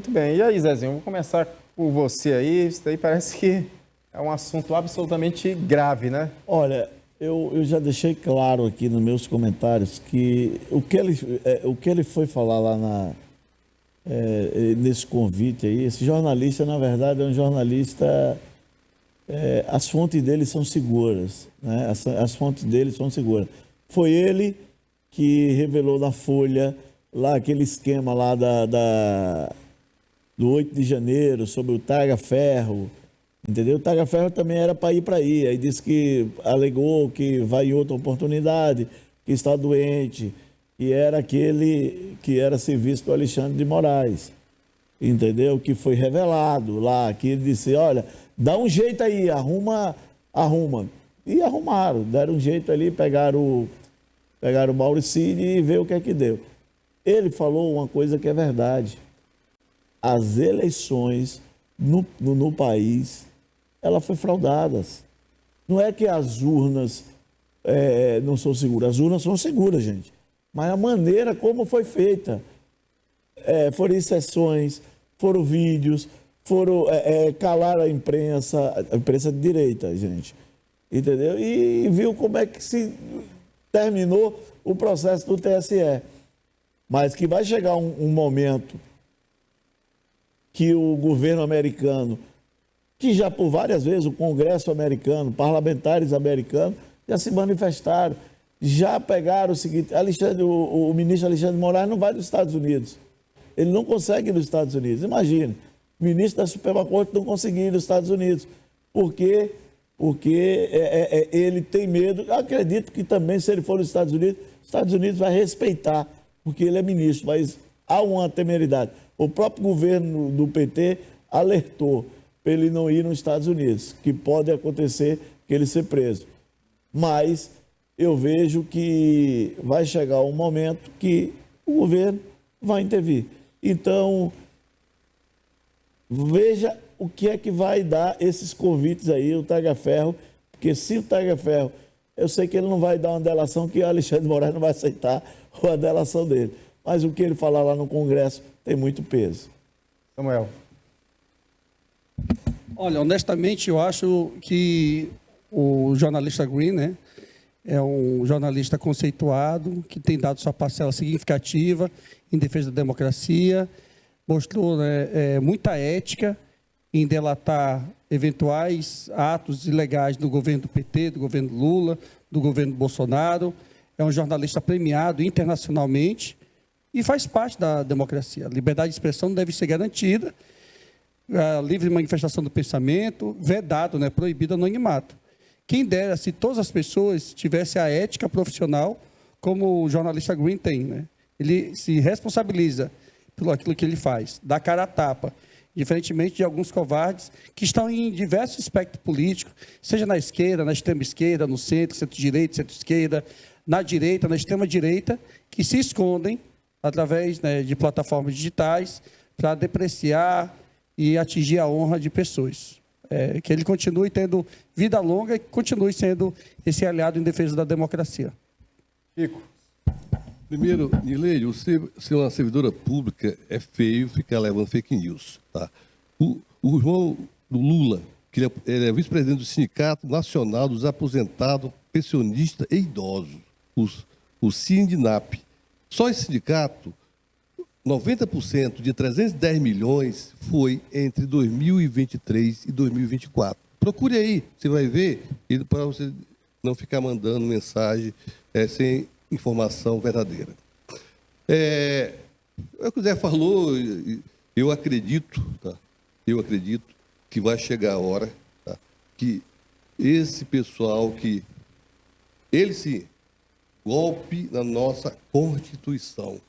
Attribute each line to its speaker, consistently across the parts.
Speaker 1: Muito bem. E aí, Zezinho, vou começar por você aí. Isso daí parece que é um assunto absolutamente grave, né?
Speaker 2: Olha, eu já deixei claro aqui nos meus comentários que o que ele foi falar lá nesse convite aí, esse jornalista, na verdade, é um jornalista. As fontes dele são seguras, né? As fontes dele são seguras. Foi ele que revelou na Folha lá aquele esquema lá do 8 de janeiro sobre o Taga Ferro, entendeu? O Taga Ferro também era para ir para aí. Aí disse que alegou que vai em outra oportunidade, que está doente, e era aquele que era serviço do Alexandre de Moraes, entendeu? Que foi revelado lá, que ele disse, olha, dá um jeito aí, arruma. E arrumaram, deram um jeito ali, pegaram o Mauricínio e vê o que é que deu. Ele falou uma coisa que é verdade. As eleições no país, ela foi fraudadas. Não é que as urnas não são seguras. As urnas são seguras, gente. Mas a maneira como foi feita. Foram exceções, foram vídeos, foram calar a imprensa de direita, gente. Entendeu? E viu como é que se terminou o processo do TSE. Mas que vai chegar um momento que o governo americano, que já por várias vezes o Congresso americano, parlamentares americanos, já se manifestaram, já pegaram o seguinte, o ministro Alexandre de Moraes não vai dos Estados Unidos. Ele não consegue ir nos Estados Unidos. Imagine, o ministro da Suprema Corte não conseguir ir nos Estados Unidos. Por quê? Porque ele tem medo. Eu acredito que também, se ele for nos Estados Unidos vai respeitar, porque ele é ministro, mas há uma temeridade. O próprio governo do PT alertou para ele não ir nos Estados Unidos, que pode acontecer que ele ser preso. Mas eu vejo que vai chegar um momento que o governo vai intervir. Então, veja o que é que vai dar esses convites aí, o Taga Ferro, porque se o Taga Ferro, eu sei que ele não vai dar uma delação que o Alexandre de Moraes não vai aceitar a delação dele, mas o que ele falar lá no Congresso tem muito peso.
Speaker 1: Samuel.
Speaker 3: Olha, honestamente, eu acho que o jornalista Green, né, é um jornalista conceituado, que tem dado sua parcela significativa em defesa da democracia, mostrou, né, muita ética em delatar eventuais atos ilegais do governo do PT, do governo Lula, do governo Bolsonaro. É um jornalista premiado internacionalmente e faz parte da democracia. A liberdade de expressão deve ser garantida, a livre manifestação do pensamento, vedado, né, proibido anonimato. Quem dera se todas as pessoas tivessem a ética profissional como o jornalista Green tem, né? Ele se responsabiliza pelo aquilo que ele faz, dá cara a tapa, diferentemente de alguns covardes que estão em diversos espectros políticos, seja na esquerda, na extrema-esquerda, no centro, centro-direita, centro-esquerda, na direita, na extrema-direita, que se escondem através, né, de plataformas digitais para depreciar e atingir a honra de pessoas. Que ele continue tendo vida longa e continue sendo esse aliado em defesa da democracia.
Speaker 1: Chico.
Speaker 4: Primeiro, Nileide, ser uma servidora pública é feio ficar levando fake news. Tá? O irmão do Lula, que ele é vice-presidente do Sindicato Nacional dos Aposentados, Pensionistas e Idosos, o SINDINAP. Só esse sindicato, 90% de 310 milhões foi entre 2023 e 2024. Procure aí, você vai ver, para você não ficar mandando mensagem sem informação verdadeira. O que o Zé falou, eu acredito, tá? Eu acredito que vai chegar a hora, tá? Que esse pessoal que ele se golpe na nossa Constituição,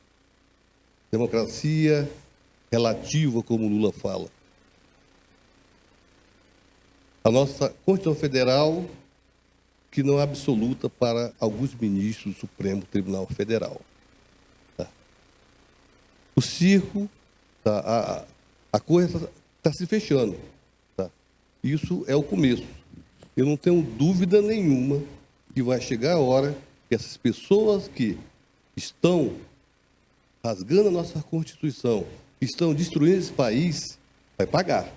Speaker 4: democracia relativa, como o Lula fala. A nossa Constituição Federal, que não é absoluta para alguns ministros do Supremo Tribunal Federal. Tá? O circo, tá? A coisa está se fechando. Tá? Isso é o começo. Eu não tenho dúvida nenhuma que vai chegar a hora que essas pessoas que estão rasgando a nossa Constituição, que estão destruindo esse país, vai pagar.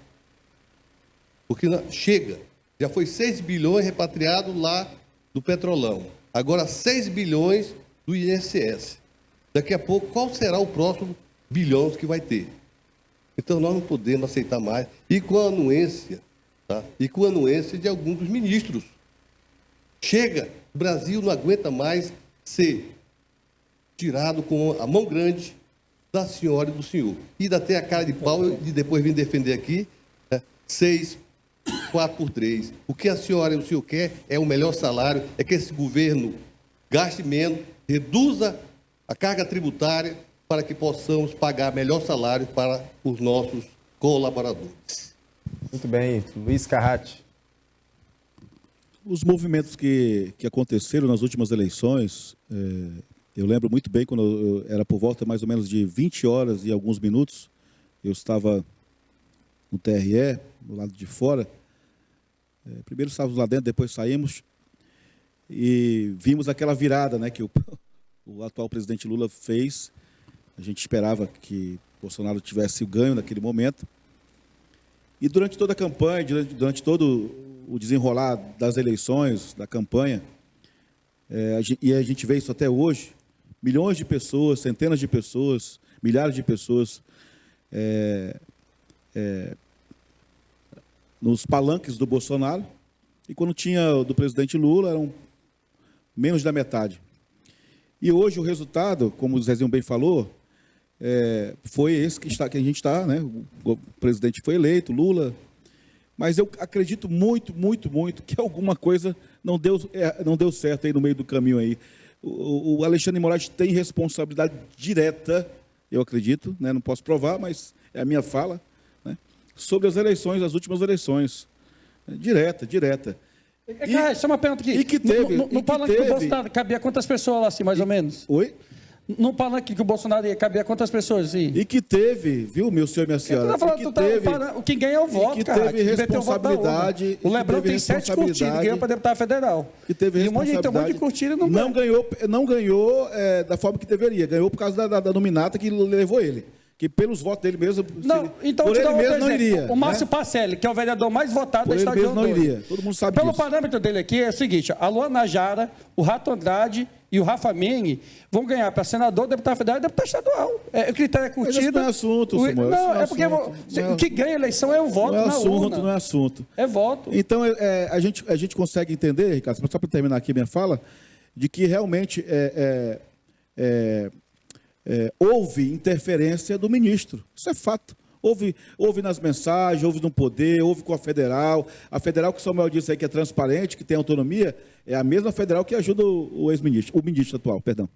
Speaker 4: Porque chega, já foi 6 bilhões repatriado lá do Petrolão. Agora 6 bilhões do INSS. Daqui a pouco, qual será o próximo bilhão que vai ter? Então, nós não podemos aceitar mais. E com a anuência, tá? E com a anuência de alguns dos ministros. Chega, o Brasil não aguenta mais ser tirado com a mão grande da senhora e do senhor. E ainda tem a cara de pau de depois vir defender aqui, 6, 4 por 3. O que a senhora e o senhor quer é o melhor salário, é que esse governo gaste menos, reduza a carga tributária para que possamos pagar melhor salário para os nossos colaboradores.
Speaker 1: Muito bem, Luiz Carrati.
Speaker 5: Os movimentos que aconteceram nas últimas eleições, eu lembro muito bem quando era por volta mais ou menos de 20 horas e alguns minutos, eu estava no TRE, do lado de fora. Primeiro estávamos lá dentro, depois saímos e vimos aquela virada, né, que o atual presidente Lula fez. A gente esperava que Bolsonaro tivesse o ganho naquele momento. E durante toda a campanha, durante todo o desenrolar das eleições, da campanha, e a gente vê isso até hoje, milhões de pessoas, centenas de pessoas, milhares de pessoas nos palanques do Bolsonaro, e quando tinha do presidente Lula, eram menos da metade. E hoje o resultado, como o Zezinho bem falou, foi esse que a gente está, né? O presidente foi eleito, Lula, mas eu acredito muito, muito, muito que alguma coisa não deu certo aí no meio do caminho aí. O Alexandre de Moraes tem responsabilidade direta, eu acredito, né? Não posso provar, mas é a minha fala, né? Sobre as eleições, as últimas eleições. Direta.
Speaker 3: Cara, só uma pergunta aqui.
Speaker 5: E que teve...
Speaker 3: No palanque do Bolsonaro, cabia quantas pessoas lá, assim, mais ou menos?
Speaker 5: Oi?
Speaker 3: No palanque que o Bolsonaro ia, cabia quantas pessoas, assim?
Speaker 5: E que teve, viu, meu senhor e minha senhora?
Speaker 3: O que ganha é o voto,
Speaker 5: que
Speaker 3: cara.
Speaker 5: teve responsabilidade.
Speaker 3: O Lebrão tem 7 curtidas, ganhou para deputado federal.
Speaker 5: Que teve
Speaker 3: e um monte de gente tem um monte de curtida e
Speaker 5: não ganhou da forma que deveria. Ganhou por causa da nominata que levou ele. Que pelos votos dele mesmo,
Speaker 3: então,
Speaker 5: por ele mesmo não iria.
Speaker 3: O Márcio Pacelli, que é o vereador mais votado da história de Rondônia.
Speaker 5: Não iria. Todo mundo sabe
Speaker 3: Pelo
Speaker 5: disso.
Speaker 3: parâmetro dele aqui, é o seguinte: a Luana Jara, o Rato Andrade e o Rafa Meng vão ganhar para senador, deputado federal e deputado estadual. O critério é curtido.
Speaker 5: Mas isso não é assunto, Samuel.
Speaker 3: Não, é porque o que ganha a eleição é o voto na urna.
Speaker 5: Não é assunto.
Speaker 3: É voto.
Speaker 5: Então, a gente consegue entender, Ricardo, só para terminar aqui minha fala, de que realmente houve interferência do ministro. Isso é fato. Houve nas mensagens, houve no poder, houve com a federal. A federal, que o Samuel disse aí que é transparente, que tem autonomia, é a mesma federal que ajuda o ex-ministro, o ministro atual, perdão.